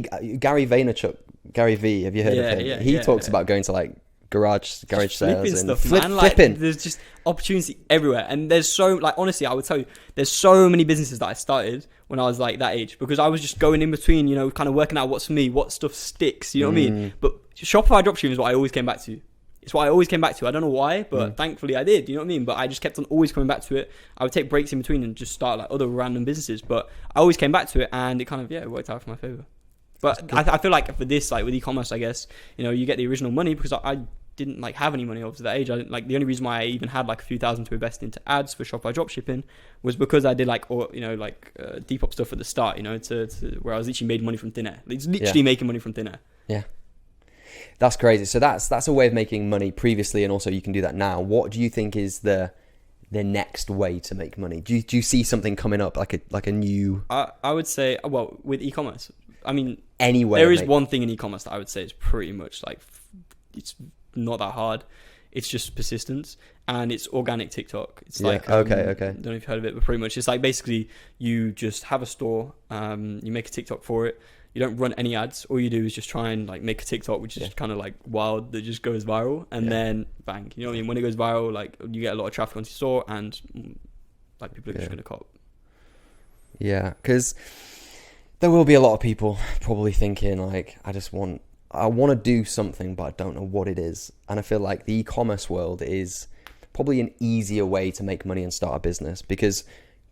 Gary Vaynerchuk, Gary V, have you heard of him? He talks about going to like garage sales and stuff, flipping. Like, there's just opportunity everywhere, and there's so, like, honestly, I would tell you, there's so many businesses that I started when I was like that age, because I was just going in between, you know, kind of working out what's for me, what stuff sticks, you know what I mean? But Shopify dropshipping is what I always came back to. It's what I always came back to. I don't know why, but thankfully I did, you know what I mean? But I just kept on always coming back to it. I would take breaks in between and just start like other random businesses, but I always came back to it, and it kind of, it worked out for my favor. But I feel like for this, like with e-commerce, I guess, you know, you get the original money, because I didn't like have any money up to that age. I didn't, like, the only reason why I even had like a few thousand to invest into ads for Shopify dropshipping was because I did like, or you know, like Depop stuff at the start, you know, to where I was literally made money from thin air. It's literally making money from thin air. Yeah, that's crazy. So that's a way of making money previously, and also you can do that now. What do you think is the next way to make money? Do you see something coming up, like a new? I would say, well, with e-commerce, I mean, anyway, there is one thing in e-commerce that I would say is pretty much like, it's not that hard. It's just persistence, and it's organic TikTok. It's like, okay. I don't know if you've heard of it, but pretty much it's like, basically you just have a store, you make a TikTok for it. You don't run any ads. All you do is just try and like make a TikTok, which is kind of like wild, that just goes viral, and then bang, you know what I mean? When it goes viral, like, you get a lot of traffic onto your store, and like, people are just gonna cop. Yeah, because there will be a lot of people probably thinking like, I want to do something, but I don't know what it is. And I feel like the e-commerce world is probably an easier way to make money and start a business, because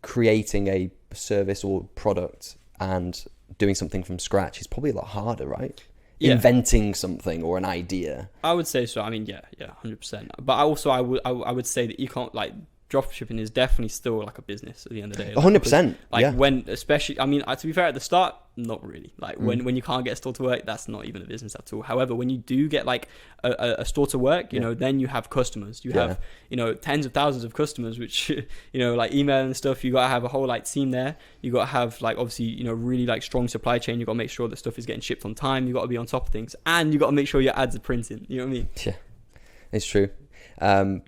creating a service or product and doing something from scratch is probably a lot harder, right? Yeah. Inventing something or an idea. I would say so. I mean, yeah, 100%. But I would say that like, dropshipping is definitely still like a business at the end of the day. Like, 100%. Like, when, especially, I mean, to be fair, at the start, not really. Like, when you can't get a store to work, that's not even a business at all. However, when you do get like a store to work, you know, then you have customers. You have, you know, tens of thousands of customers, which, you know, like email and stuff. You got to have a whole like team there. You got to have like, obviously, you know, really like strong supply chain. You got to make sure that stuff is getting shipped on time. You got to be on top of things, and you got to make sure your ads are printing. You know what I mean? Yeah, it's true. Because